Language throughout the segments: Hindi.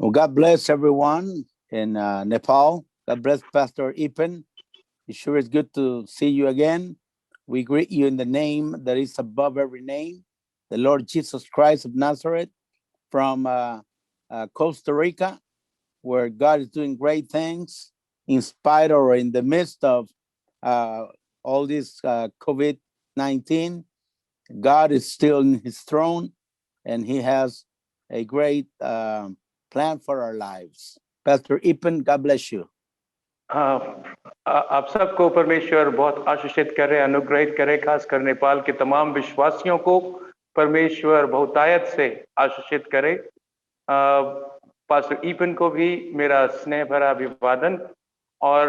Well, God bless everyone in Nepal. God bless Pastor Ipan. It sure is good to see you again. We greet you in the name that is above every name, the Lord Jesus Christ of Nazareth, from Costa Rica, where God is doing great things in spite or in the midst of uh, all this COVID-19. God is still in his throne, and he has a great plan for our lives. Pastor Ipan, God bless you. आप सबको परमेश्वर बहुत आशीषित करे, अनुग्रहित करे। खासकर नेपाल के तमाम विश्वासियों को परमेश्वर बहुतायत से आशीषित करे। पास्टर ईपन को भी मेरा स्नेह भरा अभिवादन, और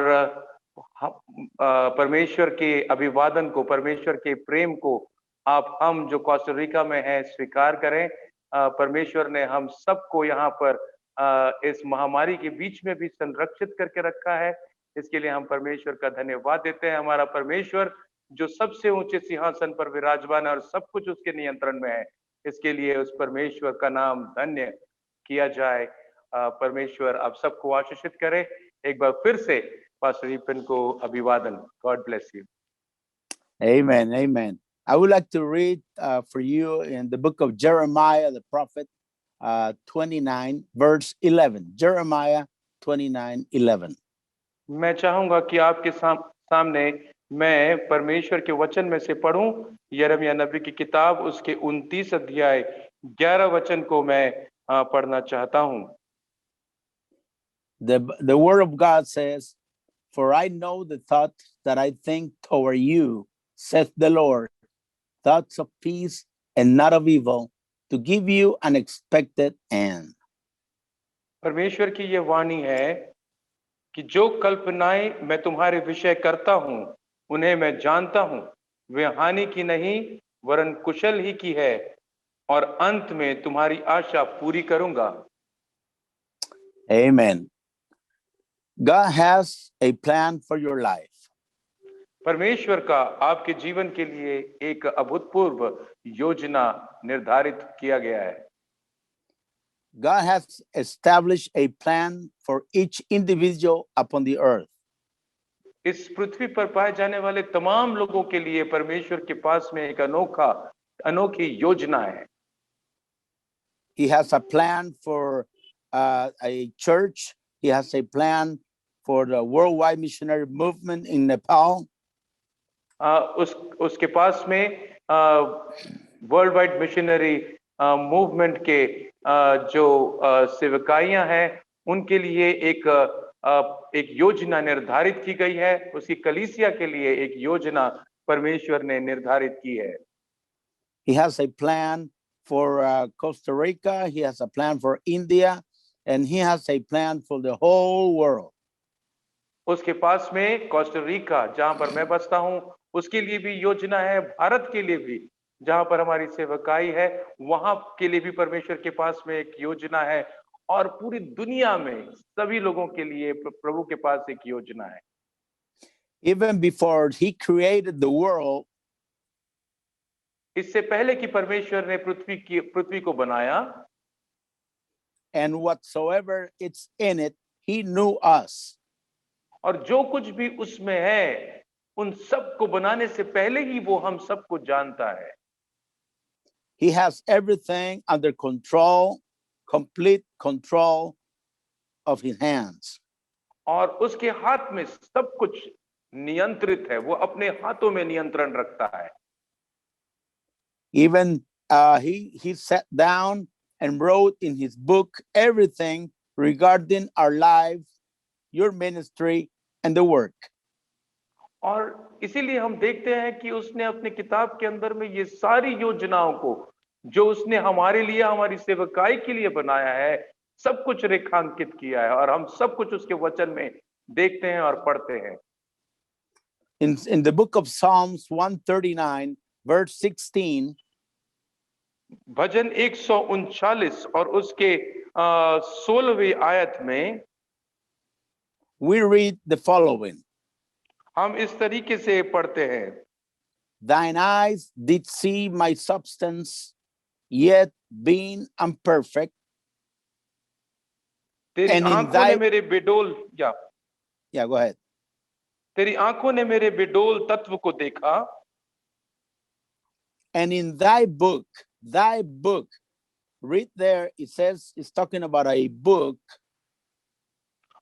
परमेश्वर के अभिवादन को, परमेश्वर के प्रेम को आप हम जो कोस्टा रिका में हैं स्वीकार करें। परमेश्वर ने हम सबको यहाँ पर इस महामारी के बीच में भी संरक्षित करके रखा है। इसके लिए हम परमेश्वर का धन्यवाद देते हैं। हमारा परमेश्वर जो सबसे ऊंचे सिंहासन पर विराजमान है और सब कुछ उसके नियंत्रण में है, इसके लिए उस परमेश्वर का नाम धन्य किया जाए। परमेश्वर आप सबको आशीषित करे। एक बार फिर से पास्टर ईपन को अभिवादन। God bless you. Amen, amen. I would like to read for you in the book of Jeremiah, the prophet, 29, verse 11. Jeremiah 29:11. मैं चाहूंगा कि आपके सामने मैं परमेश्वर के वचन में से पढ़ूं। यिर्मयाह नबी की किताब उसके 29 अध्याय 11 वचन को मैं पढ़ना चाहता हूं। The word of God says, "For I know the thoughts that I think toward you, saith the Lord, thoughts of peace and not of evil, to give you an expected end." परमेश्वर की यह वाणी है कि जो कल्पनाएं मैं तुम्हारे विषय करता हूं, उन्हें मैं जानता हूं। वे हानि की नहीं वरन कुशल ही की है, और अंत में तुम्हारी आशा पूरी करूंगा। Amen. God has a plan for your life. परमेश्वर का आपके जीवन के लिए एक अभूतपूर्व योजना निर्धारित किया गया है। God has established a plan for each individual upon the earth. इस पृथ्वी पर पाए जाने वाले तमाम लोगों के लिए परमेश्वर के पास में एक अनोखी योजना है। He has a plan for a church. He has a plan for the worldwide missionary movement in Nepal. उसके पास में वर्ल्ड वाइड मिशनरी मूवमेंट के जो सेवकाइयां हैं, उनके लिए एक योजना निर्धारित की गई है। उसकी कलीसिया के लिए एक योजना परमेश्वर ने निर्धारित की है। He has a plan for Costa Rica. He has a plan for India, and he has a plan for the whole world. उसके पास में कोस्टा रिका, जहां पर मैं बसता हूं, उसके लिए भी योजना है। भारत के लिए भी, जहां पर हमारी सेवकाई है, वहां के लिए भी परमेश्वर के पास में एक योजना है, और पूरी दुनिया में सभी लोगों के लिए प्रभु के पास एक योजना है। Even before he created the world, इससे पहले कि परमेश्वर ने पृथ्वी को बनाया, and whatsoever it's in it, he knew us. और जो कुछ भी उसमें है, उन सब को बनाने से पहले ही वो हम सबको जानता है। He has everything under control, complete control of his hands. और उसके हाथ में सब कुछ नियंत्रित है, वो अपने हाथों में नियंत्रण रखता है। Even he sat down and wrote in his book everything regarding our lives, your ministry, and the work. और इसीलिए हम देखते हैं कि उसने अपने किताब के अंदर में ये सारी योजनाओं को, जो उसने हमारे लिए, हमारी सेवकाई के लिए बनाया है, सब कुछ रेखांकित किया है, और हम सब कुछ उसके वचन में देखते हैं और पढ़ते हैं। In the book of Psalms 139, verse 16, भजन 139 और उसके 16वीं आयत में we read the following. हम इस तरीके से पढ़ते हैं। Thine eyes did see my substance, yet being imperfect, तेरी And in आंखों ने thy, मेरे बेडोल या yeah, go ahead. तेरी आंखों ने मेरे बेडोल तत्व को देखा, And in thy book, read there, it says, it's talking about a book.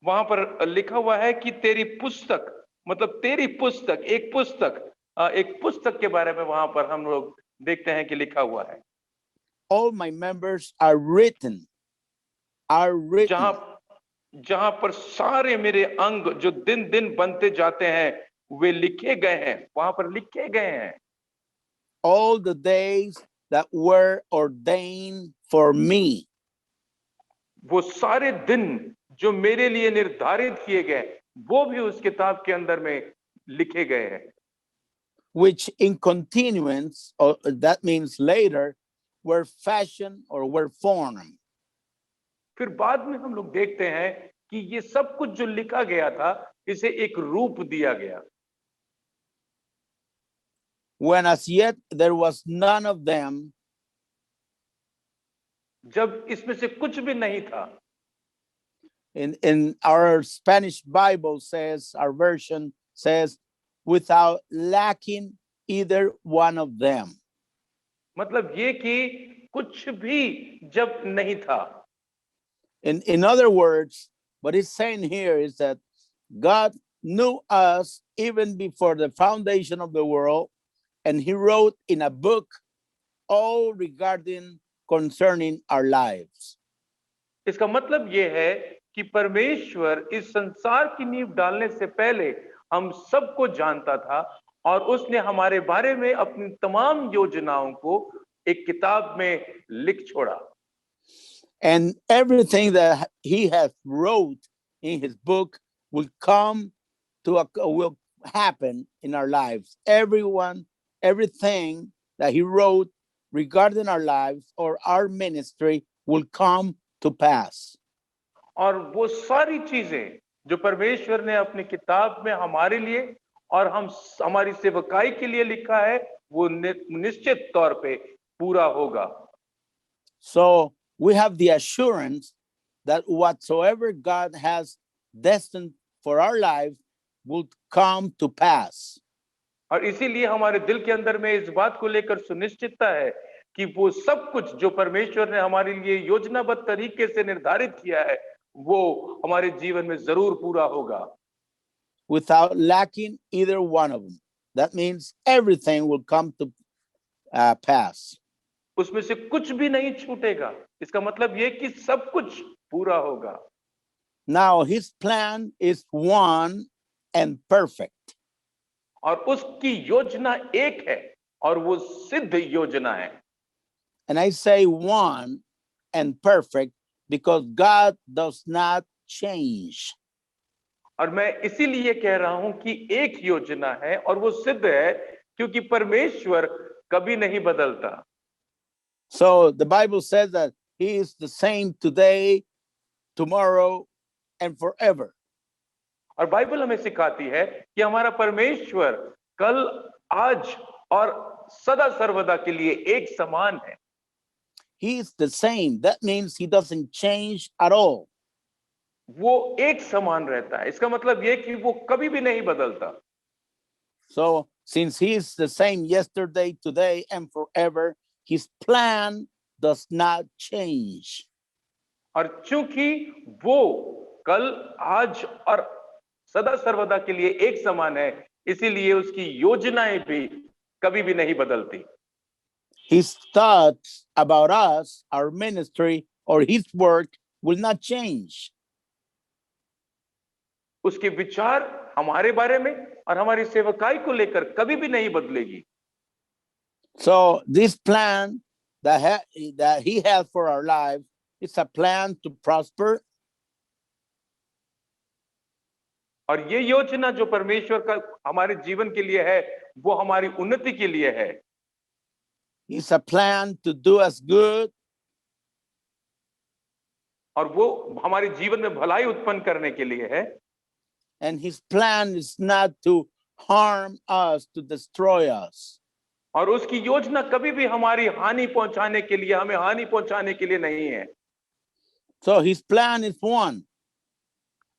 वहां पर लिखा हुआ है कि तेरी पुस्तक, मतलब तेरी पुस्तक, एक पुस्तक के बारे में वहां पर हम लोग देखते हैं कि लिखा हुआ है, All my members are written. जहां जहां पर सारे मेरे अंग जो दिन दिन बनते जाते हैं वे लिखे गए हैं, वहां पर लिखे गए हैं। All the days that were ordained for me. वो सारे दिन जो मेरे लिए निर्धारित किए गए वो भी उस किताब के अंदर में लिखे गए हैं, Which in continuance, or that means later, were fashioned or were formed. फिर बाद में हम लोग देखते हैं कि ये सब कुछ जो लिखा गया था इसे एक रूप दिया गया, When as yet there was none of them, जब इसमें से कुछ भी नहीं था। in our Spanish Bible says, our version says, without lacking either one of them. मतलब ये कि कुछ भी जब नहीं था। In other words, what he's saying here is that God knew us even before the foundation of the world, and he wrote in a book all regarding concerning our lives. इसका मतलब ये है कि परमेश्वर इस संसार की नींव डालने से पहले हम सबको जानता था और उसने हमारे बारे में अपनी तमाम योजनाओं को एक किताब में लिख छोड़ा। And everything that he has wrote in his book will will happen in our lives. Everything that he wrote regarding our lives or our ministry will come to pass. और वो सारी चीजें जो परमेश्वर ने अपनी किताब में हमारे लिए और हमारी सेवकाई के लिए लिखा है वो निश्चित तौर पे पूरा होगा। So we have the assurance that whatsoever God has destined for our lives will come to pass. और इसीलिए हमारे दिल के अंदर में इस बात को लेकर सुनिश्चितता है कि वो सब कुछ जो परमेश्वर ने हमारे लिए योजनाबद्ध तरीके से निर्धारित किया है वो हमारे जीवन में जरूर पूरा होगा, without lacking either one of them. That means everything will come to pass. उसमें से कुछ भी नहीं छूटेगा, इसका मतलब ये कि सब कुछ पूरा होगा। Now his plan is one and perfect. और उसकी योजना एक है और वो सिद्ध योजना है। And I say one and perfect because God does not change. और मैं इसीलिए कह रहा हूं कि एक योजना है और वो सिद्ध है क्योंकि परमेश्वर कभी नहीं बदलता। So the Bible says that he is the same today, tomorrow, and forever. और बाइबल हमें सिखाती है कि हमारा परमेश्वर कल, आज और सदा सर्वदा के लिए एक समान है। He is the same. That means he doesn't change at all. वो एक समान रहता है, इसका मतलब ये कि वो कभी भी नहीं बदलता। So since he is the same yesterday, today, and forever, his plan does not change. और चूंकि वो कल, आज और सदा सर्वदा के लिए एक समान है, इसीलिए उसकी योजनाएं भी कभी भी नहीं बदलती। His thoughts about us, our ministry, or his work will not change. उसके विचार हमारे बारे में और हमारी सेवकाई को लेकर कभी भी नहीं बदलेगी। So this plan that he has for our lives is a plan to prosper. और ये योजना जो परमेश्वर का हमारे जीवन के लिए है वो हमारी उन्नति के लिए है। It's a plan to do us good. और वो हमारे जीवन में भलाई उत्पन्न करने के लिए है। And his plan is not to harm us, to destroy us. और उसकी योजना कभी भी हमारी हानि पहुंचाने के लिए, हमें हानि पहुंचाने के लिए नहीं है। So his plan is one.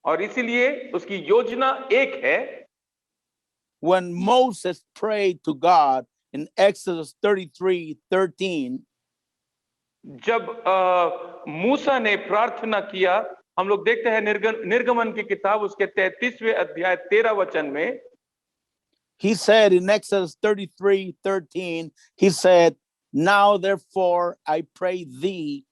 और इसीलिए उसकी योजना एक है। When Moses prayed to God in Exodus 33:13, जब मूसा ने प्रार्थना किया, हम लोग देखते हैं निर्गमन की किताब उसके 33वें अध्याय 13 वचन में, he said in Exodus 33:13, he said, "Now therefore I pray thee,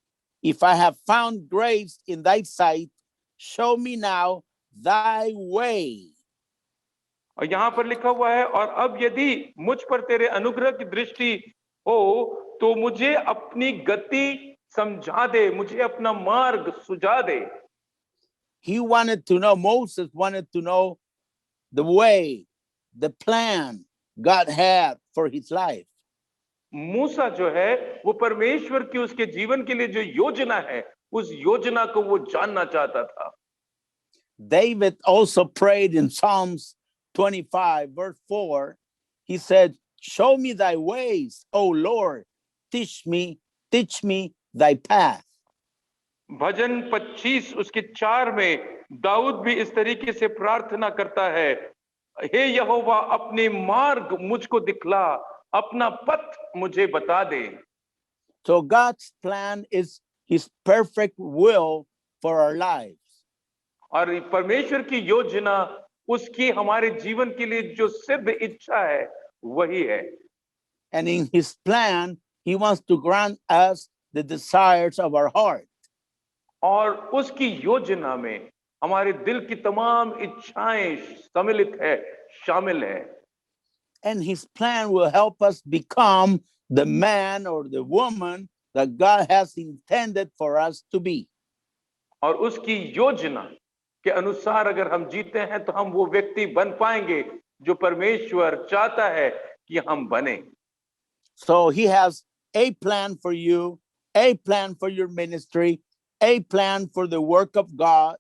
if I have found grace in thy sight, show me now thy way." और यहाँ पर लिखा हुआ है, और अब यदि मुझ पर तेरे अनुग्रह की दृष्टि हो तो मुझे अपनी गति समझा दे, मुझे अपना मार्ग सुझा दे। Moses wanted to know the way, the plan God had for his life. मूसा जो है वो परमेश्वर की उसके जीवन के लिए जो योजना है, उस योजना को वो जानना चाहता था। David also prayed in Psalms 25:4. He said, "Show me thy ways, O Lord, teach me thy path." भजन 25 उसके 4 में दाऊद भी इस तरीके से प्रार्थना करता है, हे यहोवा अपने मार्ग मुझको दिखला, अपना पथ मुझे बता दे। So God's plan is his perfect will for our lives. और परमेश्वर की योजना उसकी हमारे जीवन के लिए जो सिद्ध इच्छा है वही है। And in his plan, he wants to grant us the desires of our heart. और उसकी योजना में हमारे दिल की तमाम इच्छाएं सम्मिलित है, शामिल है। And his plan will help us become the man or the woman that God has intended for us to be. और उसकी योजना के अनुसार अगर हम जीते हैं तो हम वो व्यक्ति बन पाएंगे जो परमेश्वर चाहता है कि हम बने। So he has a plan for you, a plan for your ministry, a plan for the work of God.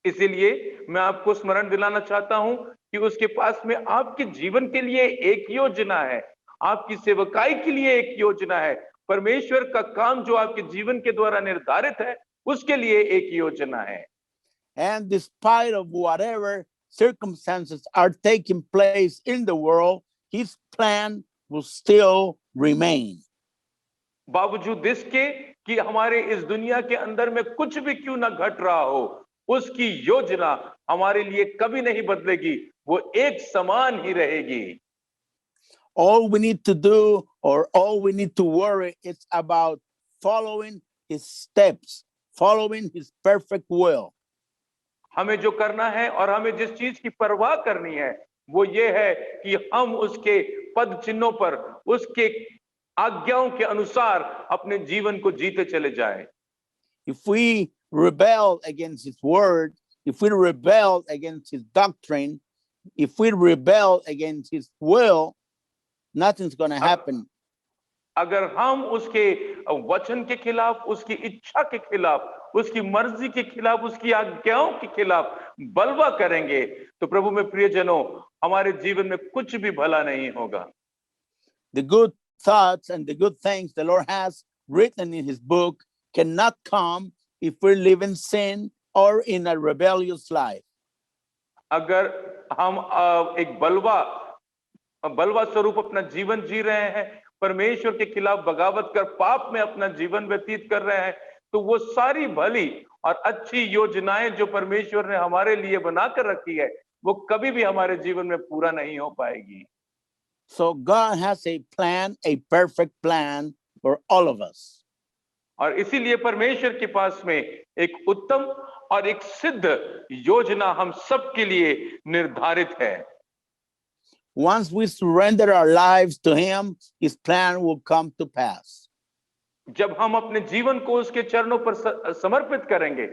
इसीलिए मैं आपको स्मरण दिलाना चाहता हूं कि उसके पास में आपके जीवन के लिए एक योजना है, आपकी सेवकाई के लिए एक योजना है, परमेश्वर का काम जो आपके जीवन के द्वारा निर्धारित है उसके लिए एक योजना है। And despite of whatever circumstances are taking place in the world, his plan will still remain. बावजूद इसके कि हमारे इस दुनिया के अंदर में कुछ भी क्यों ना घट रहा हो, उसकी योजना हमारे लिए कभी नहीं बदलेगी, वो एक समान ही रहेगी। All we need to do or all we need to worry is about following his steps, following his perfect will. हमें जो करना है और हमें जिस चीज की परवाह करनी है वो ये है कि हम उसके पद चिन्हों पर, उसके आज्ञाओं के अनुसार अपने जीवन को जीते चले जाएं। If we rebel against his word, if we rebel against his doctrine, if we rebel against his will, nothing's going to happen. अगर हम उसके वचन के खिलाफ, उसकी इच्छा के खिलाफ, उसकी मर्जी के खिलाफ, उसकी आज्ञाओं के खिलाफ बलवा करेंगे तो प्रभु में प्रियजनों, हमारे जीवन में कुछ भी भला नहीं होगा। The good thoughts and the good things the Lord has written in his book cannot come if we live in sin or in a rebellious life. अगर हम एक बलवा स्वरूप अपना जीवन जी रहे हैं, परमेश्वर के खिलाफ बगावत कर पाप में अपना जीवन व्यतीत कर रहे हैं, तो वो सारी भली और अच्छी योजनाएं जो परमेश्वर ने हमारे लिए बनाकर रखी है वो कभी भी हमारे जीवन में पूरा नहीं हो पाएगी। So God has a plan, a perfect plan for all of us. और इसीलिए परमेश्वर के पास में एक उत्तम और एक सिद्ध योजना हम सब के लिए निर्धारित है। Once we surrender our lives to him, his plan will come to pass. जब हम अपने जीवन को उसके चरणों पर समर्पित करेंगे,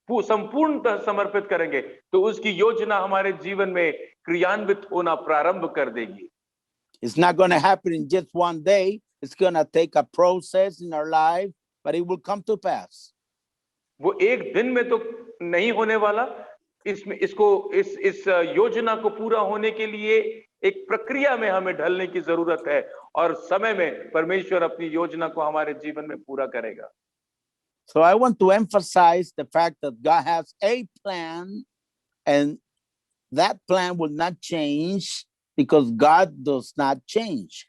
संपूर्णतः समर्पित करेंगे, तो उसकी योजना हमारे जीवन में क्रियान्वित होना प्रारंभ कर देगी। It's not going to happen in just one day. It's going to take a process in our life, but it will come to pass. वो एक दिन में तो नहीं होने वाला, इस योजना को पूरा होने के लिए एक प्रक्रिया में हमें ढलने की जरूरत है और समय में परमेश्वर अपनी योजना को हमारे जीवन में पूरा करेगा। So I want to emphasize the fact that God has a plan, and that plan will not change because God does not change.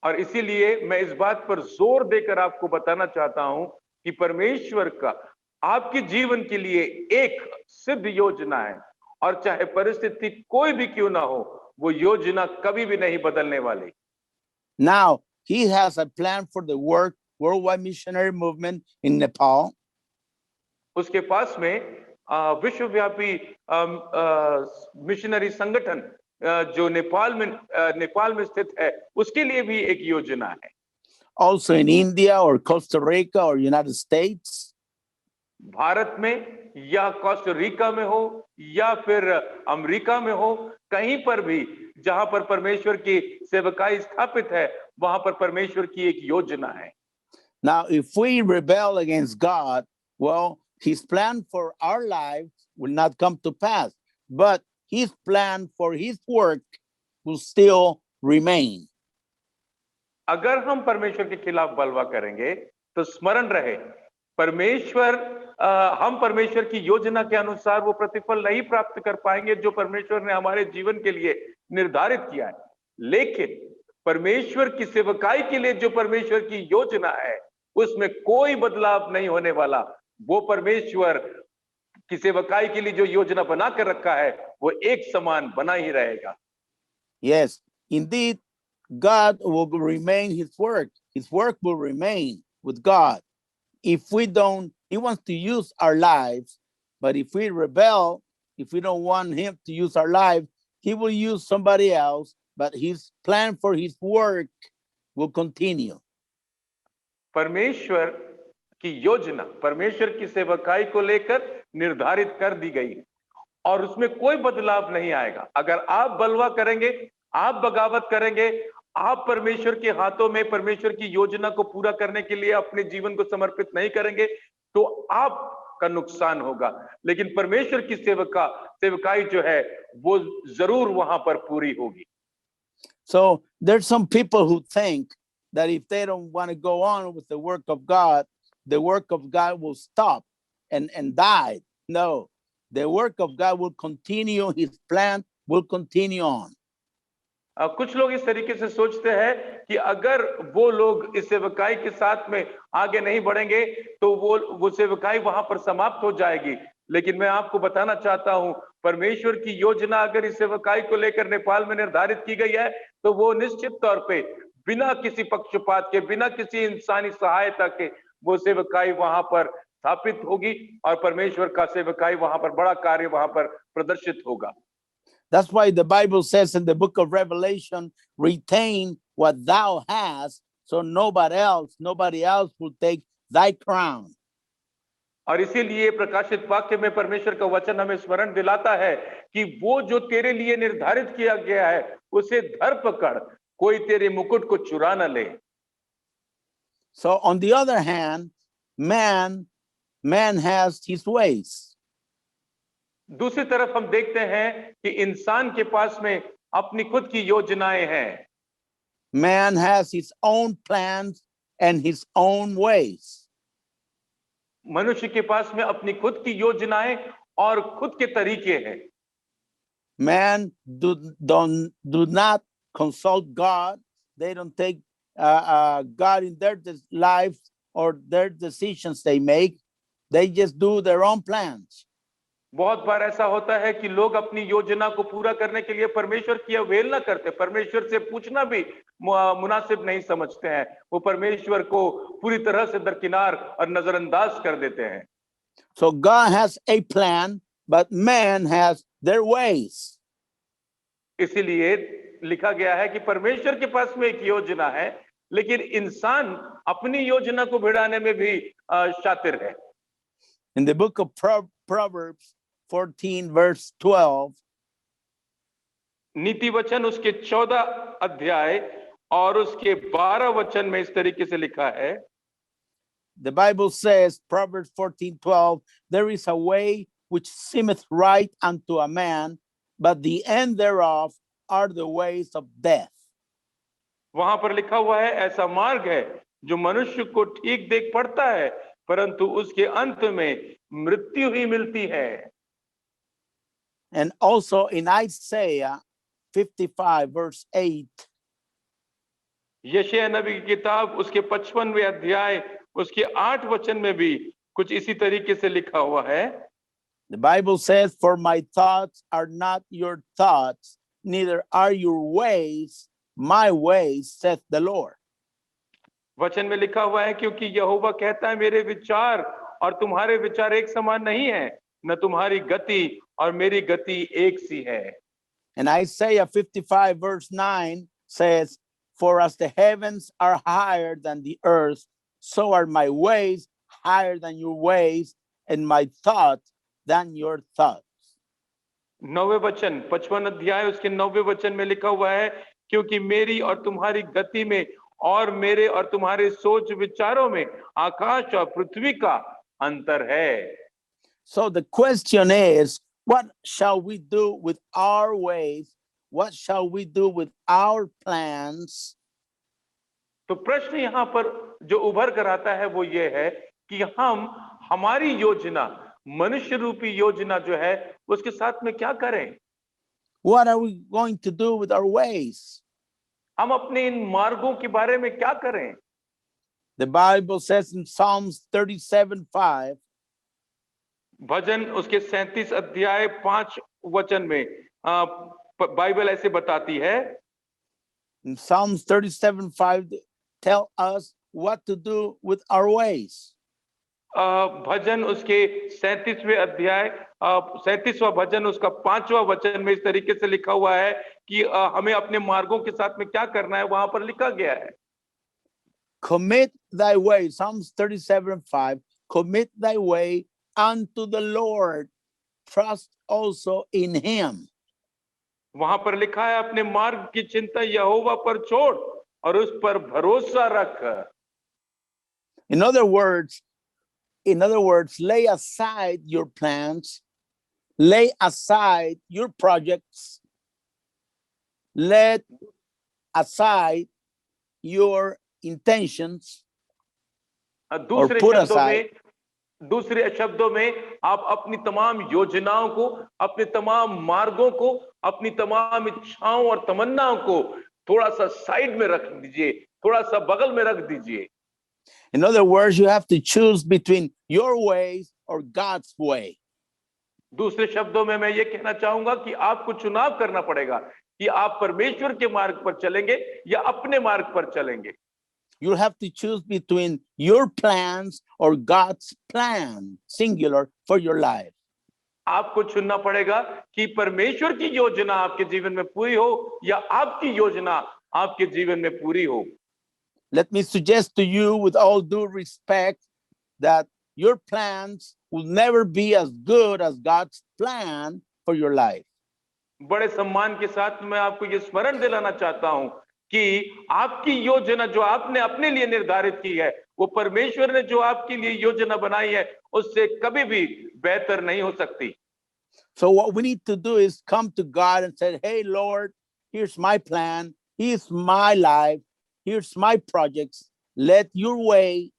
और इसीलिए मैं इस बात पर जोर देकर आपको बताना चाहता हूं कि परमेश्वर का आपके जीवन के लिए एक सिद्ध योजना है, और चाहे परिस्थिति कोई भी क्यों ना हो, वो योजना कभी भी नहीं बदलने वाली। Now, he has a plan for the worldwide missionary movement in Nepal. उसके पास में विश्वव्यापी मिशनरी संगठन जो नेपाल में स्थित है, उसके लिए भी एक योजना है। Also in India or Costa Rica or United States. Bharat में या कोस्टारिका में हो या फिर अमेरिका में हो, कहीं पर भी जहां पर परमेश्वर की सेवकाई स्थापित है, वहां पर परमेश्वर की एक योजना है। Now, if we rebel against God, well, his plan for our lives will not come to pass, but his plan for his work will still remain. अगर हम परमेश्वर के खिलाफ बलवा करेंगे तो स्मरण रहे, हम परमेश्वर की योजना के अनुसार वो प्रतिफल नहीं प्राप्त कर पाएंगे जो परमेश्वर ने हमारे जीवन के लिए निर्धारित किया है। लेकिन परमेश्वर की सेवकाई के लिए जो परमेश्वर की योजना है, उसमें कोई बदलाव नहीं होने वाला। वो परमेश्वर की सेवकाई के लिए जो योजना बना कर रखा है, वो एक समान बना ही रहेगा। Yes, indeed, God will remain his work. His work will remain with God. If we don't, he wants to use our lives, but if we rebel, if we don't want him to use our life, he will use somebody else, but his plan for his work will continue. परमेश्वर की योजना परमेश्वर की सेवकाई को लेकर निर्धारित कर दी गई है और उसमें कोई बदलाव नहीं आएगा। अगर आप बलवा करेंगे, आप बगावत करेंगे, आप परमेश्वर के हाथों में परमेश्वर की योजना को पूरा करने के लिए अपने जीवन को समर्पित नहीं करेंगे, तो आपका नुकसान होगा। लेकिन परमेश्वर की सेवकाई जो है वो जरूर वहां पर पूरी होगी। So there's some people who think that if they don't want to go on with the work of God will stop and die. No, the work of God will continue. His plan will continue on. कुछ लोग इस तरीके से सोचते हैं कि अगर वो लोग इस सेवकाई के साथ में आगे नहीं बढ़ेंगे तो वो सेवकाई वहां पर समाप्त हो जाएगी। लेकिन मैं आपको बताना चाहता हूं, परमेश्वर की योजना अगर इस सेवकाई को लेकर नेपाल में निर्धारित की गई है, तो वो निश्चित तौर पे बिना किसी पक्षपात के, बिना किसी इंसानी सहायता के वो सेवकाई वहां पर स्थापित होगी और परमेश्वर का सेवकाई वहां पर बड़ा कार्य वहां पर प्रदर्शित होगा। That's why the Bible says in the book of Revelation, retain what thou hast, so nobody else will take thy crown. और इसीलिए प्रकाशित वाक्य में परमेश्वर का वचन हमें स्मरण दिलाता है कि वो जो तेरे लिए निर्धारित किया गया है, उसे धर पकड़, कोई तेरे मुकुट को चुरा न ले। So on the other hand, man has his ways. दूसरी तरफ हम देखते हैं कि इंसान के पास में अपनी खुद की योजनाएं हैं। Man has his own plans and his own ways. मनुष्य के पास में अपनी खुद की योजनाएं और खुद के तरीके हैं। Man do not consult God. They don't take God in their lives or their decisions they make. They just do their own plans. बहुत बार ऐसा होता है कि लोग अपनी योजना को पूरा करने के लिए परमेश्वर की अवहेलना करते, परमेश्वर से पूछना भी मुनासिब नहीं समझते हैं। वो परमेश्वर को पूरी तरह से दरकिनार और नजरअंदाज कर देते हैं। So God has a plan, but man has their ways. इसीलिए लिखा गया है कि परमेश्वर के पास में एक योजना है, लेकिन इंसान अपनी योजना को भिड़ाने में भी शातिर है। In the book of Proverbs 14 verse 12, नीति वचन उसके 14 अध्याय और उसके 12 वचन में इस तरीके से लिखा है। The Bible says, Proverbs 14:12, there is a way which seemeth right unto a man, but the end thereof are the ways of death. वहां पर लिखा हुआ है, ऐसा मार्ग है जो मनुष्य को ठीक देख पड़ता है, परंतु उसके अंत में मृत्यु ही मिलती है। And also in Isaiah 55 verse 8, यशायाह नबी की किताब उसके 55वें अध्याय उसके 8 वचन में भी कुछ इसी तरीके से लिखा हुआ है। the Bible says, "For my thoughts are not your thoughts, neither are your ways my ways, saith the Lord." वचन में लिखा हुआ है, क्योंकि यहोवा कहता है, मेरे विचार और तुम्हारे विचार एक समान नहीं है, न तुम्हारी गति और मेरी गति एक सी है। And Isaiah 55 verse 9 says, "For as the heavens are higher than the earth, so are my ways higher than your ways, and my thoughts than your thoughts." 9वें वचन 55 अध्याय उसके 9वें वचन में लिखा हुआ है, क्योंकि मेरी और तुम्हारी गति में और मेरे और तुम्हारे सोच विचारों में आकाश और पृथ्वी का अंतर है। So the question is, what shall we do with our ways? What shall we do with our plans? तो प्रश्न यहाँ पर जो उभर कर आता है वो ये है कि हम हमारी योजना, मनुष्य रूपी योजना जो है उसके साथ में क्या करें। What are we going to do with our ways? हम अपने इन मार्गों के बारे में क्या करें। The Bible says in Psalms 37:5, भजन उसके 37 अध्याय 5 वचन में बाइबल ऐसे बताती है। in Psalms 37:5 tell us what to do with our ways. भजन उसके 37वें अध्याय 37वां भजन उसका 5वां वचन में इस तरीके से लिखा हुआ है कि हमें अपने मार्गों के साथ में क्या करना है। वहां पर लिखा गया है, Commit thy way, Psalms 37:5, commit thy way unto the Lord, trust also in him. वहां पर लिखा है, अपने मार्ग की चिंता यहोवा पर छोड़ और उस पर भरोसा रख। In other words, lay aside your plans, lay aside your projects, let aside your intentions, दूसरे शब्दों में आप अपनी तमाम योजनाओं को, अपने तमाम मार्गों को, अपनी तमाम इच्छाओं और तमन्नाओं को थोड़ा सा साइड में रख दीजिए, थोड़ा सा बगल में रख दीजिए। In other words, you have to choose between your ways or God's way. दूसरे शब्दों में मैं ये कहना चाहूंगा कि आपको चुनाव करना पड़ेगा कि आप परमेश्वर के मार्ग पर चलेंगे या अपने मार्ग पर चलेंगे। You have to choose between your plans or God's plan, singular, for your life. आपको चुनना पड़ेगा कि परमेश्वर की योजना आपके जीवन में पूरी हो या आपकी योजना आपके जीवन में पूरी हो। Let me suggest to you, with all due respect, that your plans will never be as good as God's plan for your life. बड़े सम्मान के साथ मैं आपको ये स्मरण दिलाना चाहता हूं कि आपकी योजना जो आपने अपने लिए निर्धारित की है, वो परमेश्वर ने जो आपके लिए योजना बनाई है उससे कभी भी बेहतर नहीं हो सकती। So what we need to do is come to God and say, "Hey Lord, here's my plan, here's my life, here's my projects. Let your way,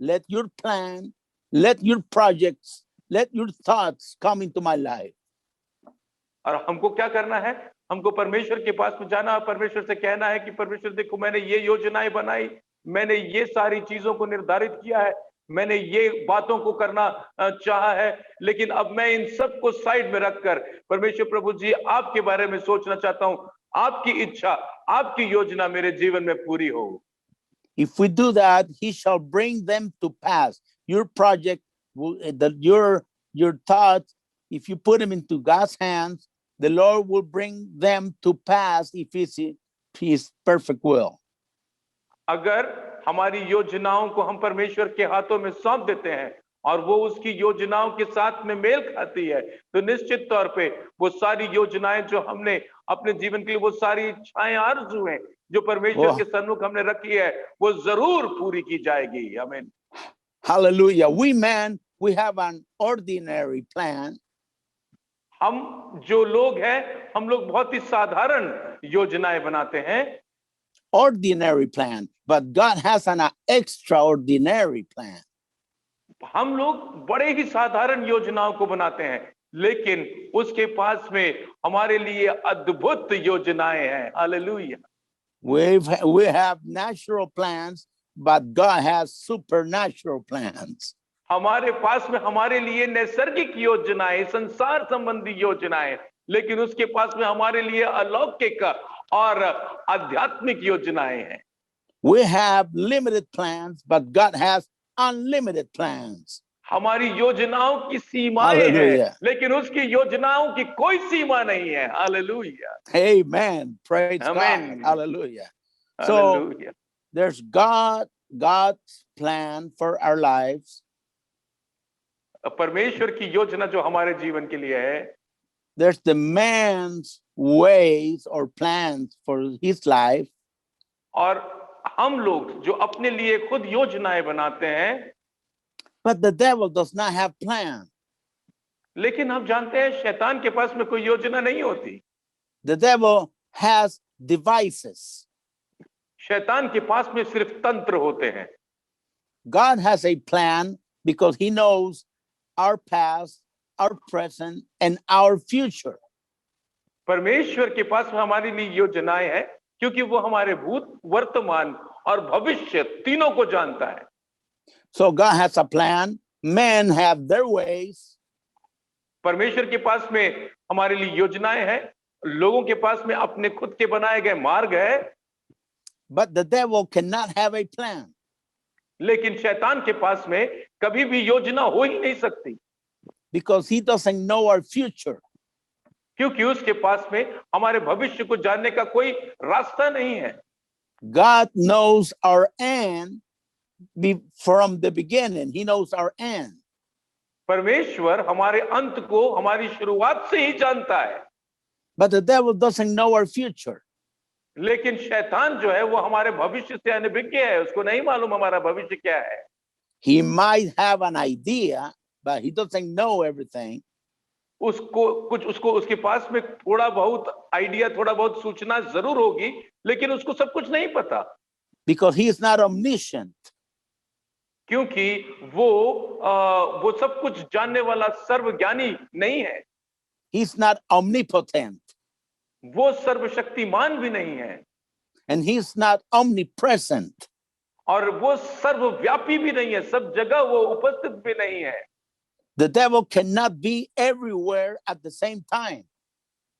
let your plan, let your projects, let your thoughts come into my life." और हमको क्या करना है? हमको परमेश्वर के पास में जाना, परमेश्वर से कहना है कि परमेश्वर देखो, मैंने ये योजनाएं बनाई, मैंने ये सारी चीजों को निर्धारित किया है, मैंने ये बातों को करना चाहा है, लेकिन अब मैं इन सब को साइड में रखकर परमेश्वर प्रभु जी आपके बारे में सोचना चाहता हूं, आपकी इच्छा, आपकी योजना मेरे जीवन में पूरी हो। If we do that, he shall bring them to pass. Your project, your thoughts, if you put them into God's hands, the Lord will bring them to pass if it's his perfect will. अगर हमारी योजनाओं को हम परमेश्वर के हाथों में सौंप देते हैं और वो उसकी योजनाओं के साथ में मेल खाती है, तो निश्चित तौर पे वो सारी योजनाएं जो हमने अपने जीवन के लिए, वो सारी इच्छाएं, आरज़ूएं जो परमेश्वर के सन्मुख हमने रखी है, वो जरूर पूरी की जाएगी। आमीन। Hallelujah. We have an ordinary plan. हम जो लोग हैं, हम लोग बहुत ही साधारण योजनाएं बनाते हैं। Ordinary plan, but God has an extraordinary plan. हम लोग बड़े ही साधारण योजनाओं को बनाते हैं, लेकिन उसके पास में हमारे लिए अद्भुत योजनाएं हैं। Hallelujah. We have natural plans, but God has supernatural plans. हमारे पास में हमारे लिए नैसर्गिक योजनाएं, संसार संबंधी योजनाएं, लेकिन उसके पास में हमारे लिए अलौकिक और आध्यात्मिक योजनाएं हैं। We have limited plans, but God has unlimited plans. हमारी योजनाओं की सीमाएं हैं, Hallelujah. लेकिन उसकी योजनाओं की कोई सीमा नहीं है। हालेलुया। Amen. Praise God. आमीन। Hallelujah. So hallelujah. there's God's plan for our lives. परमेश्वर की योजना जो हमारे जीवन के लिए है, There's the man's ways or plans for his life. और हम लोग जो अपने लिए खुद योजनाएं बनाते हैं, But the devil does not have plan. लेकिन हम जानते हैं शैतान के पास में कोई योजना नहीं होती। The devil has devices. शैतान के पास में सिर्फ तंत्र होते हैं। God has a plan because he knows our past, our present, and our future. परमेश्वर के पास में हमारे लिए योजनाएं हैं, क्योंकि वो हमारे भूत, वर्तमान और भविष्य तीनों को जानता है। So God has a plan. Men have their ways. परमेश्वर के पास में हमारे लिए योजनाएं हैं, लोगों के पास में अपने खुद के बनाए गए मार्ग है, But the devil cannot have a plan लेकिन शैतान के पास में कभी भी योजना हो ही नहीं सकती, because he doesn't know our future. क्योंकि उसके पास में हमारे भविष्य को जानने का कोई रास्ता नहीं है। God knows our end from the beginning. He knows our end. परमेश्वर हमारे अंत को हमारी शुरुआत से ही जानता है, But the devil doesn't know our future. लेकिन शैतान जो है वो हमारे भविष्य से अनभिज्ञ है, उसको नहीं मालूम हमारा भविष्य क्या है। He might have an idea, but he doesn't know everything. उसको उसके पास में थोड़ा बहुत आइडिया, थोड़ा बहुत सूचना जरूर होगी, लेकिन उसको सब कुछ नहीं पता, Because he is not omniscient. क्योंकि वो सब कुछ जानने वाला सर्वज्ञानी नहीं है, He's not omnipotent. वो सर्वशक्तिमान भी नहीं है, And he's not omnipresent. और वो सर्वव्यापी भी नहीं है, सब जगह वो उपस्थित भी नहीं है। The devil cannot be everywhere at the same time.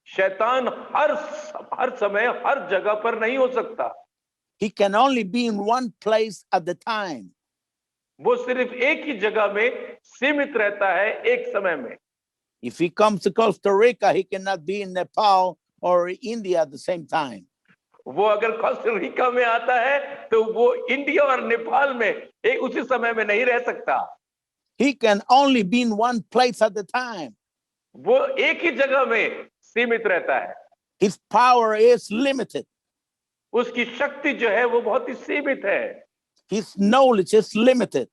शैतान हर समय हर जगह पर नहीं हो सकता, He can only be in one place at the time. वो सिर्फ एक ही जगह में सीमित रहता है एक समय में। If he comes to Costa Rica, he cannot be in Nepal or India at the same time. वो अगर कोस्टा रिका में आता है तो वो इंडिया और नेपाल में एक उसी समय में नहीं रह सकता, He can only be in one place at the time. वो एक ही जगह में सीमित रहता है। His power is limited. उसकी शक्ति जो है वो बहुत ही सीमित है, His knowledge is limited.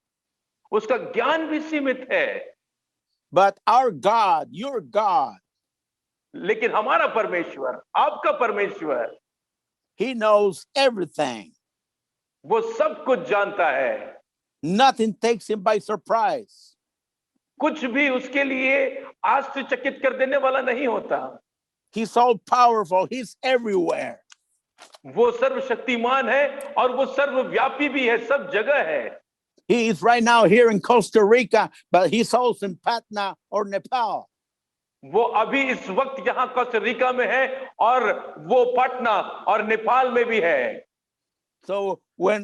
उसका ज्ञान भी सीमित है। But our God, your God, लेकिन हमारा परमेश्वर, आपका परमेश्वर, he knows everything. वो सब कुछ जानता है, Nothing takes him by surprise. कुछ भी उसके लिए आश्चर्यचकित कर देने वाला नहीं होता। He's all powerful. He's everywhere. वो सर्वशक्तिमान है और वो सर्वव्यापी भी है, सब जगह है। He is right now here in Costa Rica, but he's also in Patna or Nepal. वो अभी इस वक्त यहाँ कोस्टा रिका में है और वो पटना और नेपाल में भी है। So when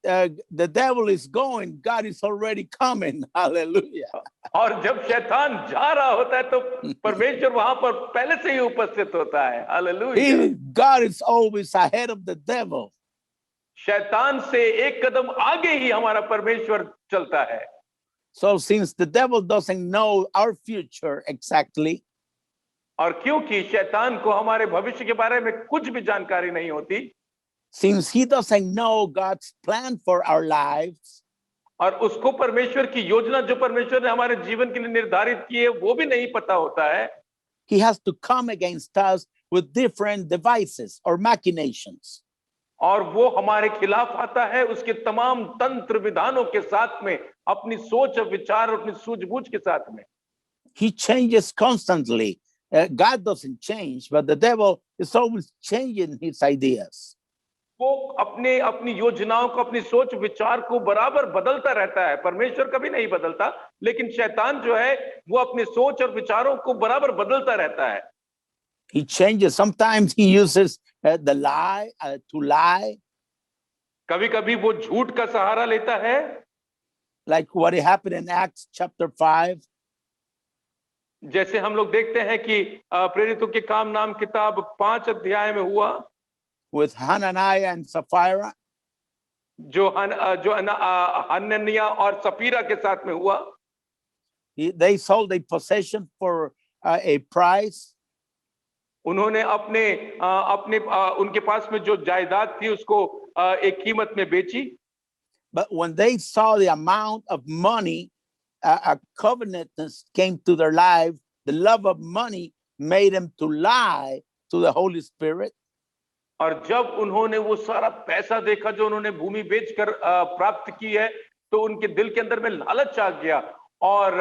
the devil is going, God is already coming. Hallelujah. और जब शैतान जा रहा होता है तो परमेश्वर वहां पर पहले से ही उपस्थित होता है। Hallelujah. God is always ahead of the devil. शैतान से एक कदम आगे ही हमारा परमेश्वर चलता है। So since the devil doesn't know our future exactly, और क्योंकि शैतान को हमारे भविष्य के बारे में कुछ भी जानकारी नहीं होती, since he doesn't know God's plan for our lives, और उसको परमेश्वर की योजना जो परमेश्वर ने हमारे जीवन के लिए निर्धारित की है वो भी नहीं पता होता है, he has to come against us with different devices or machinations. और वो हमारे खिलाफ आता है उसके तमाम तंत्र विधानों के साथ में अपनी सोच और विचार और अपनी सूझबूझ के साथ में। He changes constantly. God doesn't change, but the devil is always changing his ideas. वो अपने अपनी योजनाओं को, अपनी सोच विचार को बराबर बदलता रहता है। परमेश्वर कभी नहीं बदलता, लेकिन शैतान जो है वो अपनी सोच और विचारों को बराबर बदलता रहता है। He changes. Sometimes he uses the lie to lie, कभी कभी वो झूठ का सहारा लेता है, like what happened in Acts chapter 5. जैसे हम लोग देखते हैं कि प्रेरितों के काम नाम किताब 5 अध्याय में हुआ, With Hananiah and Sapphira. जो हनन्याह और सफीरा के साथ में हुआ। They sold a possession for a price. उन्होंने उनके पास में जो जायदाद थी उसको एक कीमत में बेची। But when they saw the amount of money, a covetousness came to their life. The love of money made them to lie to the Holy Spirit. और जब उन्होंने वो सारा पैसा देखा जो उन्होंने भूमि बेचकर प्राप्त की है, तो उनके दिल के अंदर में लालच आ गया और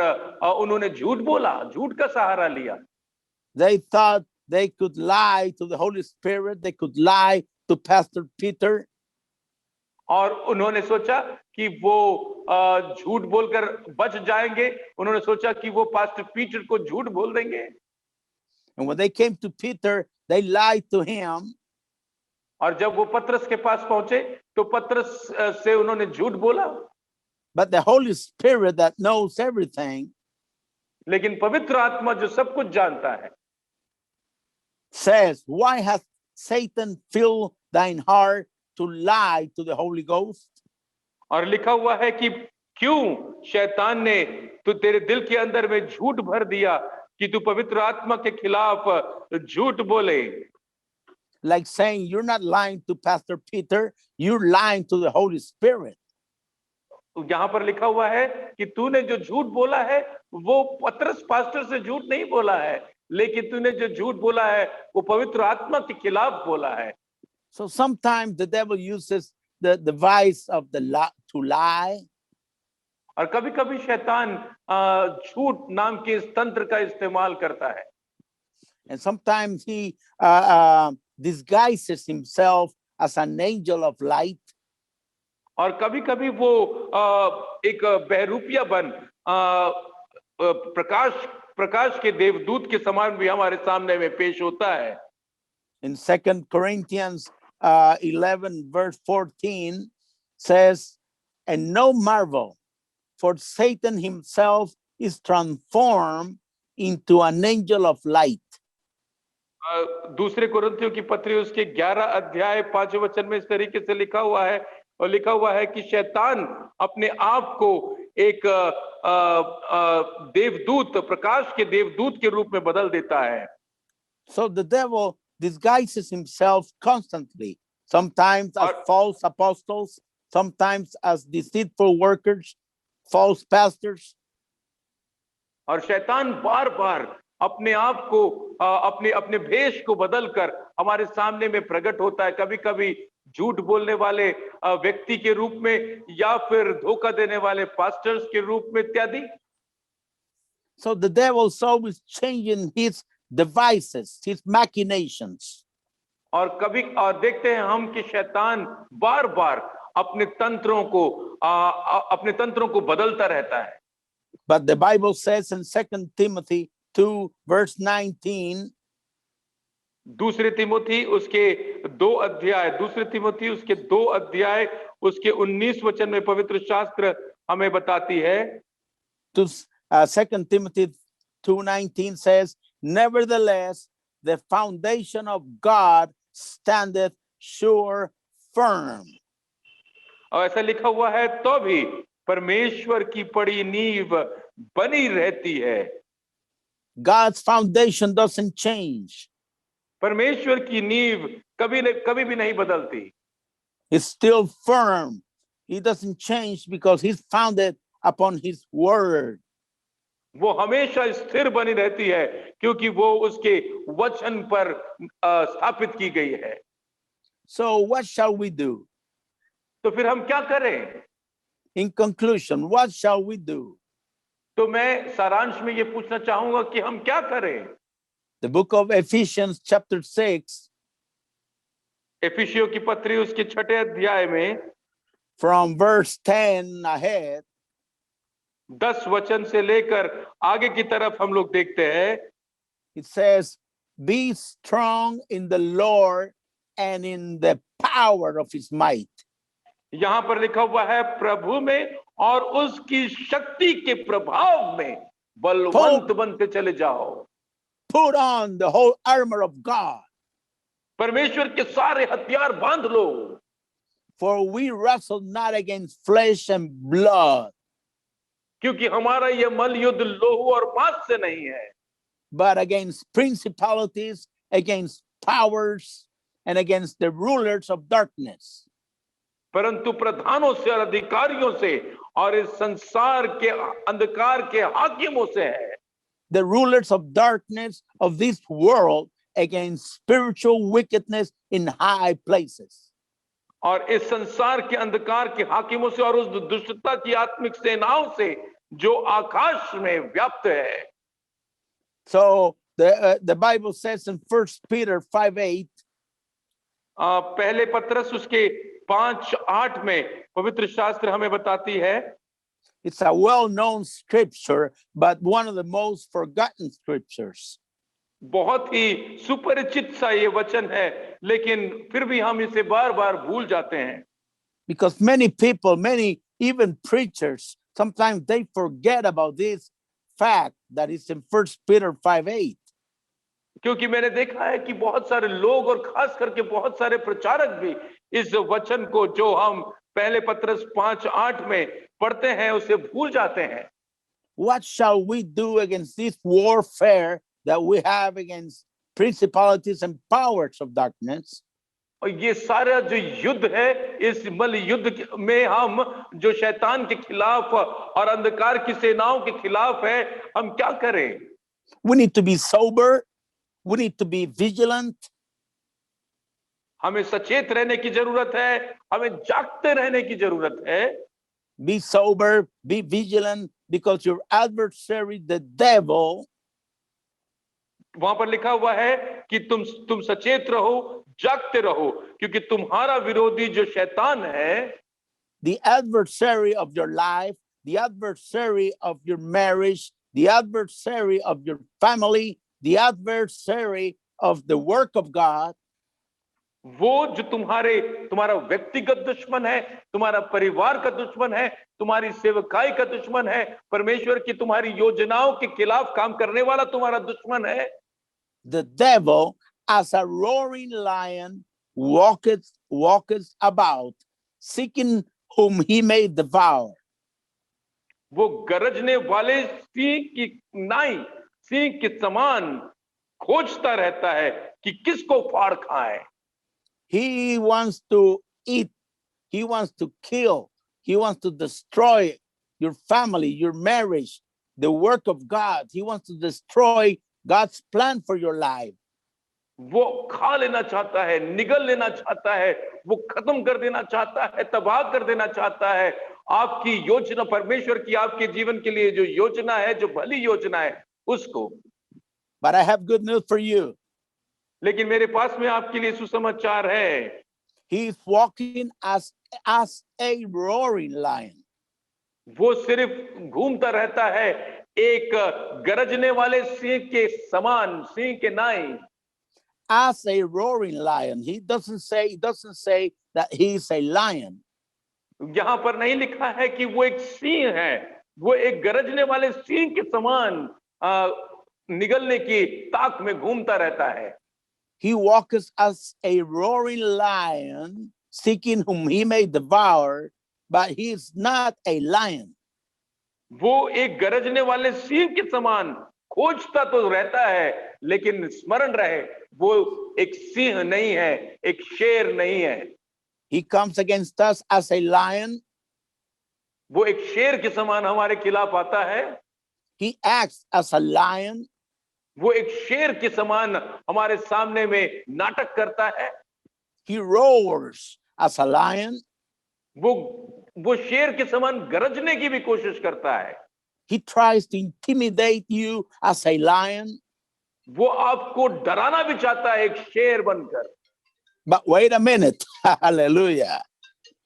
उन्होंने झूठ बोला, झूठ का सहारा लिया। They thought they could lie to the Holy Spirit. They could lie to Pastor Peter. और उन्होंने सोचा कि वो झूठ बोलकर बच जाएंगे। उन्होंने सोचा कि वो पास्टर पीटर को झूठ बोल देंगे। And when they came to Peter, they lied to him. और जब वो पतरस के पास पहुंचे तो पतरस से उन्होंने झूठ बोला। But the Holy Spirit that knows everything लेकिन पवित्र आत्मा जो सब कुछ जानता है says, why has Satan filled thine heart to lie to the Holy Ghost? और लिखा हुआ है कि क्यों शैतान ने तो तेरे दिल के अंदर में झूठ भर दिया कि तू पवित्र आत्मा के खिलाफ झूठ बोले। Like saying, you're not lying to Pastor Peter, you're lying to the Holy Spirit. यहाँ पर लिखा हुआ है कि तूने जो झूठ बोला है वो पतरस पास्टर से झूठ नहीं बोला है, लेकिन तूने जो झूठ बोला है वो पवित्र आत्मा के खिलाफ बोला है। So sometimes the devil uses the device of the to lie. और कभी कभी शैतान झूठ नाम के इस तंत्र का इस्तेमाल करता है। And sometimes he disguises himself as an angel of light. और कभी कभी वो एक बहरूपिया बन प्रकाश के देवदूत के समान भी हमारे सामने में पेश होता है। In 2 Corinthians 11 verse 14 says, and no marvel, for Satan himself is transformed into an angel of light. दूसरे कुरिन्थियों की पत्री उसके 11 अध्याय 5 वचन में इस तरीके से लिखा हुआ है, और लिखा हुआ है कि शैतान अपने आप को एक देवदूत, प्रकाश के देवदूत के रूप में बदल देता है। So the devil disguises himself constantly, sometimes as false apostles, sometimes as deceitful workers, false pastors. और शैतान बार बार अपने आप को अपने भेष को बदलकर हमारे सामने में प्रकट होता है, कभी कभी झूठ बोलने वाले व्यक्ति के रूप में या फिर धोखा देने वाले पास्टर्स के रूप में इत्यादि। So the devil is always changing his devices, his machinations. और कभी देखते हैं हम कि शैतान बार बार अपने तंत्रों को बदलता रहता है। But the Bible says in 2 Timothy 2 verse 19, दूसरे तिमोथी उसके 2 अध्याय उसके 19 वचन में पवित्र शास्त्र हमें बताती है। 2 Timothy 2:19 says, nevertheless, the foundation of God standeth sure firm. और ऐसा लिखा हुआ है, तो भी परमेश्वर की पड़ी नींव बनी रहती है। God's foundation doesn't change. परमेश्वर की नींव कभी भी नहीं बदलती। It's still firm. He doesn't change because he's founded upon his word. वो हमेशा स्थिर बनी रहती है क्योंकि वो उसके वचन पर स्थापित की गई है। So what shall we do? तो फिर हम क्या करें? In conclusion, what shall we do? तो मैं सारांश में ये पूछना चाहूंगा कि हम क्या करें। The book of Ephesians chapter 6 एफिसियों की पत्री उसके 6 अध्याय में from verse 10 ahead 10 वचन से लेकर आगे की तरफ हम लोग देखते हैं। it says, be strong in the Lord and in the power of his might. यहां पर लिखा हुआ है प्रभु में और उसकी शक्ति के प्रभाव में बलवंत बनते चले जाओ। Put on the whole armor of God. परमेश्वर के सारे हथियार बांध लो। For we wrestle not against flesh and blood, क्योंकि हमारा यह मल युद्ध लोहू और मांस से नहीं है, but against principalities, against powers, and against the rulers of darkness, परंतु प्रधानों से और अधिकारियों से और इस संसार के अंधकार के हाकिमों से है। the rulers of darkness of this world, against spiritual wickedness in high places. और इस संसार के अंधकार के हाकिमों से और उस दुष्टता की आत्मिक सेनाओं से जो आकाश में व्याप्त है। So the Bible says in 1 Peter 5:8, पहले पत्रस उसके 5:8 में पवित्र शास्त्र हमें बताती है, it's a well-known scripture, but one of the most forgotten scriptures. बहुत ही सुपरिचित सा ये वचन है, लेकिन फिर भी हम इसे बार-बार भूल जाते हैं। Because many people, many even preachers, sometimes they forget about this fact that is in 1 Peter 5:8. क्योंकि मैंने देखा है कि बहुत सारे लोग और खास करके बहुत सारे प्रचारक भी इस वचन को जो हम पहले पत्रस 5:8 में पढ़ते हैं उसे भूल जाते हैं। What shall we do against this warfare that we have against principalities and powers of darkness? और ये सारा जो युद्ध है, इस मल युद्ध में हम जो शैतान के खिलाफ और अंधकार की सेनाओं के खिलाफ है, हम क्या करें? We need to be sober. We need to be vigilant. हमें सचेत रहने की जरूरत है, हमें जागते रहने की जरूरत है। Be sober, be vigilant, because your adversary, the devil, वहां पर लिखा हुआ है कि तुम सचेत रहो, जागते रहो, क्योंकि तुम्हारा विरोधी जो शैतान है, the adversary of your life, the adversary of your marriage, the adversary of your family, the adversary of the work of God, वो जो तुम्हारा व्यक्तिगत दुश्मन है, तुम्हारा परिवार का दुश्मन है, तुम्हारी सेवकाई का दुश्मन है, परमेश्वर की तुम्हारी योजनाओं के खिलाफ काम करने वाला तुम्हारा दुश्मन है। the devil, as a roaring lion, walketh about, seeking whom he may devour. वो गरजने वाले सिंह के समान खोजता रहता है कि किसको फाड़ खाए। He wants to eat, he wants to kill, he wants to destroy your family, your marriage, the work of God. He wants to destroy God's plan for your life. वो खा लेना चाहता है, निगल लेना चाहता है, वो खत्म कर देना चाहता है, तबाह कर देना चाहता है आपकी योजना, परमेश्वर की आपके जीवन के लिए जो योजना है, जो भली योजना है उसको। But I have good news for you. लेकिन मेरे पास में आपके लिए सुसमाचार है। He is walking as a roaring lion. वो सिर्फ घूमता रहता है एक गरजने वाले सिंह के समान, सिंह के नाई। As a roaring lion. He doesn't say that he is a lion. यहां पर नहीं लिखा है कि वो एक सिंह है, वो एक गरजने वाले सिंह के समान निगलने की ताक में घूमता रहता है। He walks as a roaring lion, seeking whom he may devour, but he is not a lion. वो एक गरजने वाले सिंह के समान खोजता तो रहता है, लेकिन स्मरण रहे वो एक सिंह नहीं है, एक शेर नहीं है। He comes against us as a lion. वो एक शेर के समान हमारे खिलाफ आता है। He acts as a lion. वो एक शेर के समान हमारे सामने में नाटक करता है। He roars as a lion. वो शेर के समान गरजने की भी कोशिश करता है। He tries to intimidate you as a lion. वो आपको डराना भी चाहता है एक शेर बनकर। But wait a minute. Hallelujah.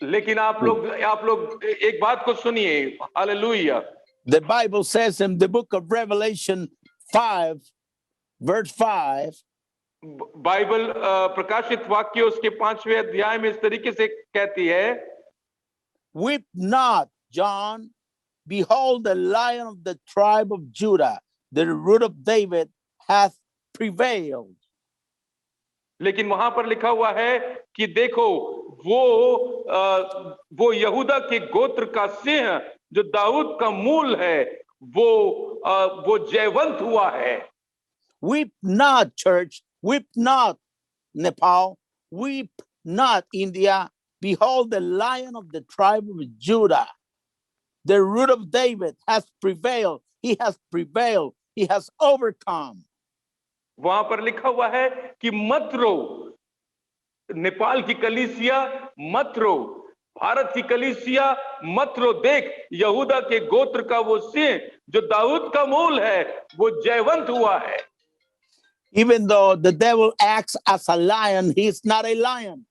लेकिन आप लोग एक बात को सुनिए, hallelujah. The Bible says in the book of Revelation 5, verse 5, Bible प्रकाशित वाक्य उसके 5वें अध्याय में इस तरीके से कहती है, weep not, John. Behold, the Lion of the tribe of Judah, the root of David, hath prevailed. लेकिन वहां पर लिखा हुआ है कि देखो वो यहूदा के गोत्र का सिंह जो दाऊद का मूल है, वो जयवंत हुआ है। Weep not, church. Weep not, Nepal. Weep not, India. Behold, the Lion of the tribe of Judah, the root of David, has prevailed. He has prevailed. He has overcome. वहां पर लिखा हुआ है कि मत रो, नेपाल की कलीसिया मत रो, भारत की कलीसिया मत रो, देख यहूदा के गोत्र का वो सिंह जो दाऊद का मूल है, वो जयवंत हुआ है। Even though the devil acts as a lion, he is not a lion.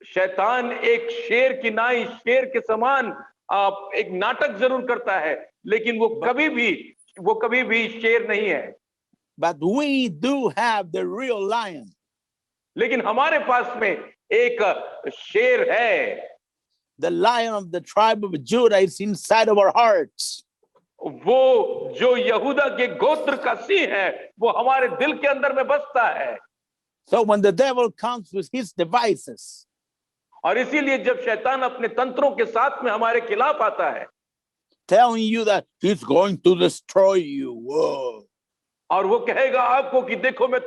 शैतान एक शेर की नाई, शेर के समान एक नाटक जरूर करता है, लेकिन वो कभी भी शेर नहीं है। But we do have the real lion. लेकिन हमारे पास में एक शेर है। The Lion of the tribe of Judah is inside of our hearts. वो जो यहूदा के गोत्र का सिंह है, वो हमारे दिल के अंदर में बसता है। So when the devil comes with his devices, और इसीलिए जब शैतान अपने तंत्रों के साथ में हमारे खिलाफ आता है, telling you that he's going to destroy you. Whoa. और वो कहेगा आपको कि देखो मैं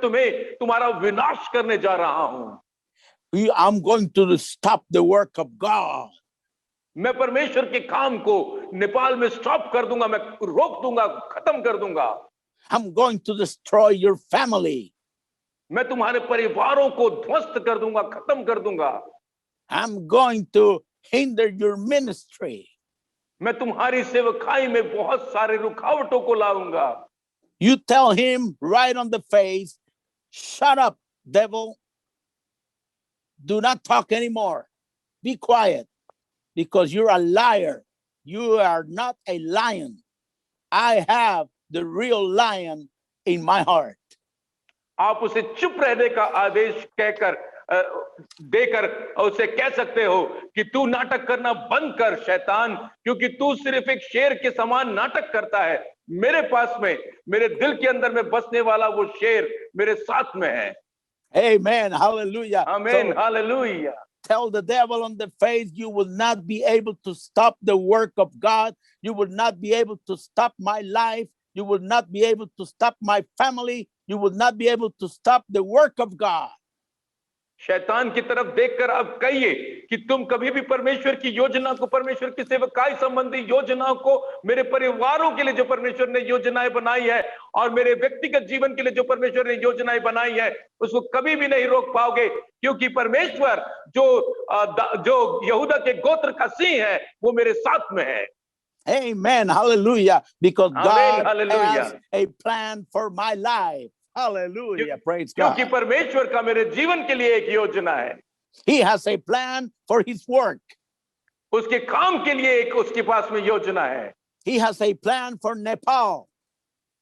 तुम्हारा विनाश करने जा रहा हूं, I'm going to stop the work of God. मैं परमेश्वर के काम को नेपाल में स्टॉप कर दूंगा, मैं रोक दूंगा, खत्म कर दूंगा। I'm going to destroy your family. मैं तुम्हारे परिवारों को ध्वस्त कर दूंगा, खत्म कर दूंगा। I'm going to hinder your ministry. मैं तुम्हारी सेवकाई में बहुत सारे रुकावटों को लाऊंगा। You tell him right on the face, shut up, devil. Do not talk anymore. Be quiet, because you're a liar. You are not a lion. I have the real lion in my heart. आप उसे चुप रहने का आदेश देकर उसे कह सकते हो कि तू नाटक करना बंद कर शैतान, क्योंकि तू सिर्फ एक शेर के समान नाटक करता है। मेरे पास में, मेरे दिल के अंदर में बसने वाला वो शेर मेरे साथ में है। Amen. Hallelujah. Amen. Hallelujah. Tell the devil on the face, you will not be able to stop the work of God. You will not be able to stop my life. You will not be able to stop my family. You will not be able to stop the work of God. शैतान की तरफ देखकर अब कहिए कि तुम कभी भी परमेश्वर की योजना को, परमेश्वर की सेवकाई संबंधी योजनाओं को, मेरे परिवारों के लिए जो परमेश्वर ने योजनाएं बनाई है और मेरे व्यक्तिगत जीवन के लिए जो परमेश्वर ने योजनाएं बनाई है, उसको कभी भी नहीं रोक पाओगे, क्योंकि परमेश्वर जो यहूदा के गोत्र का सिंह है, वो मेरे साथ में है। Amen. Hallelujah. Because God Hallelujah. has a plan for my life. Hallelujah. Praise God. क्योंकि परमेश्वर का मेरे जीवन के लिए एक योजना है। He has a plan for his work. उसके काम के लिए एक उसके पास में योजना है। He has a plan for Nepal.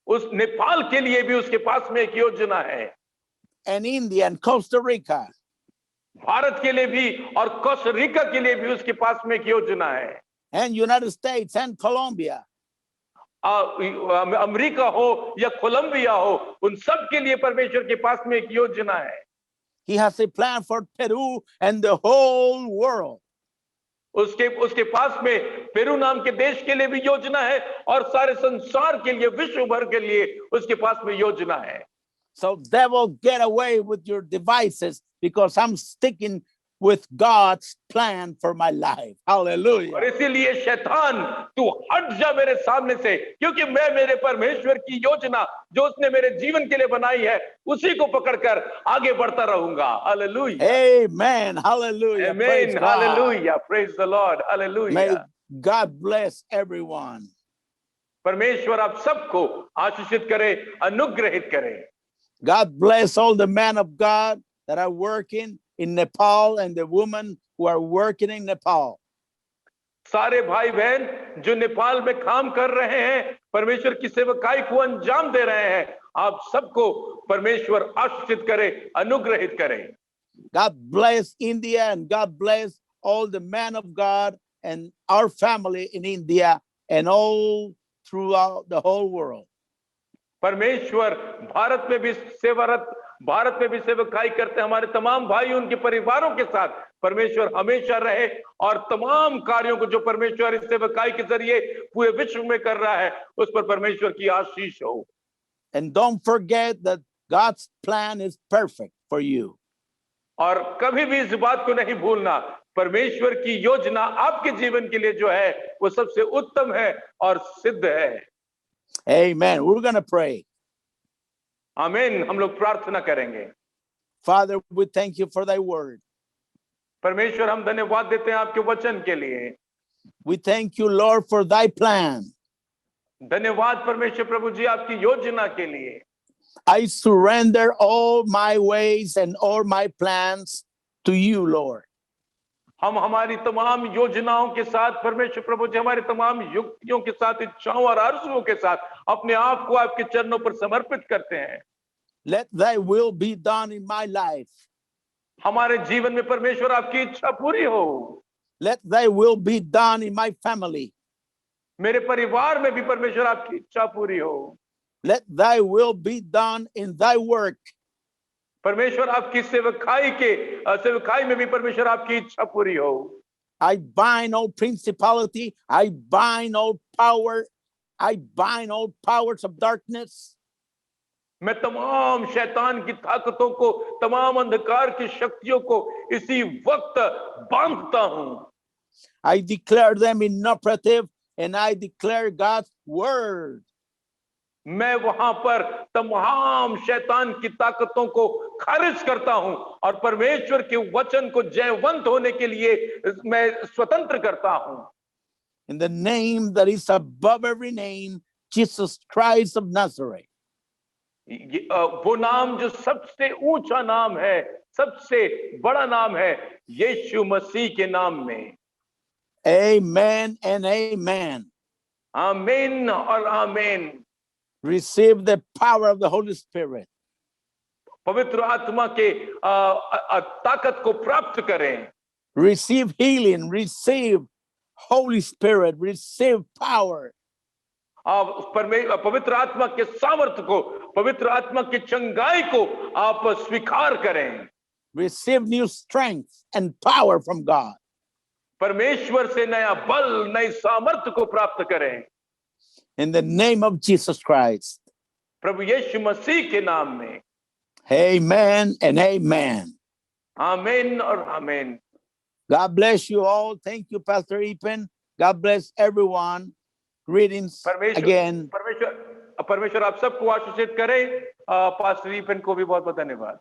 उस नेपाल के लिए भी उसके पास में एक योजना है। And India and Costa Rica. Bharat के लिए भी और कोस्टारिका के लिए भी उसके पास में एक योजना है। And United States and Colombia. America हो या कोलंबिया हो, उन सब के लिए परमेश्वर के पास में एक योजना है। He has a plan for Peru and the whole world. उसके पास में पेरू नाम के देश के लिए भी योजना है और सारे संसार के लिए, विश्व भर के लिए उसके पास में योजना है। So devil, get away with your devices, because I'm sticking with God's plan for my life. और Hallelujah. इसीलिए शैतान तू हट जा मेरे सामने से, क्योंकि मैं मेरे परमेश्वर की योजना जो उसने मेरे जीवन के लिए बनाई है उसी को पकड़कर आगे बढ़ता रहूंगा। Hallelujah, Amen. Hallelujah. Praise आमीन, God. Hallelujah, praise the Lord, May hallelujah. God bless everyone. परमेश्वर आप सबको आशीषित करे, अनुग्रहित करे। God bless all the men of God that are working in Nepal and the women who are working in Nepal. सारे भाई बहन जो नेपाल में काम कर रहे हैं, परमेश्वर की सेवकाई को अंजाम दे रहे हैं, आप सबको परमेश्वर आशीषित करे, अनुग्रहित करे। God bless India and God bless all the men of God and our family in India and all throughout the whole world. परमेश्वर भारत में भी सेवारत, भारत में भी सेवकाई करते हमारे तमाम भाई उनके परिवारों के साथ परमेश्वर हमेशा रहे, और तमाम कार्यों को जो परमेश्वर इस सेवकाई के जरिए पूरे विश्व में कर रहा है उस पर परमेश्वर की आशीष हो। And don't forget that God's plan is perfect for you. और कभी भी इस बात को नहीं भूलना, परमेश्वर की योजना आपके जीवन के लिए जो है वो सबसे उत्तम है और सिद्ध है। Amen. We're going to pray. आमीन, हम लोग प्रार्थना करेंगे। Father, we thank you for thy word. परमेश्वर हम धन्यवाद देते हैं आपके वचन के लिए। We thank you, Lord, for thy plan. धन्यवाद परमेश्वर प्रभु जी आपकी योजना के लिए। I surrender all my ways and all my plans to you, Lord. हम हमारी तमाम योजनाओं के साथ परमेश्वर प्रभु जी, हमारी तमाम युक्तियों के साथ, इच्छाओं और आरज़ुओं के साथ अपने आप को आपके चरणों पर समर्पित करते हैं। Let thy will be done in my life. हमारे जीवन में परमेश्वर आपकी इच्छा पूरी हो। Let thy will be done in my family. मेरे परिवार में भी परमेश्वर आपकी इच्छा पूरी हो। Let thy will be done in thy work. परमेश्वर आपकी सेवकाई में भी परमेश्वर आपकी इच्छा पूरी हो। I bind all principality. I bind all power. I bind all powers of darkness. मैं तमाम शैतान की ताकतों को, तमाम अंधकार की शक्तियों को इसी वक्त बांधता हूं। I declare them inoperative and I declare God's word. मैं वहां पर तमाम शैतान की ताकतों को खारिज करता हूं और परमेश्वर के वचन को जयवंत होने के लिए मैं स्वतंत्र करता हूं। In the name that is above every name, Jesus Christ of Nazareth. वो नाम जो सबसे ऊंचा नाम है, सबसे बड़ा नाम है, यीशु मसीह के नाम में। Amen and amen. आमीन और आमीन। Receive the power of the Holy Spirit. पवित्र आत्मा के ताकत को प्राप्त करें। Receive healing. Receive Holy Spirit. Receive power. पवित्र आत्मा के सामर्थ्य को, पवित्र आत्मा की चंगाई को आप स्वीकार करें। Receive new strength and power from God. परमेश्वर से नया बल, नई सामर्थ्य को प्राप्त करें। In the name of Jesus Christ. प्रभु यीशु मसीह के नाम में। Amen and amen. आमीन और आमीन। God bless you all. Thank you, Pastor Epen. God bless everyone. Greetings again. परमेश्वर आप सबको आशीषित करे। पास्टर ईपन को भी बहुत बहुत धन्यवाद।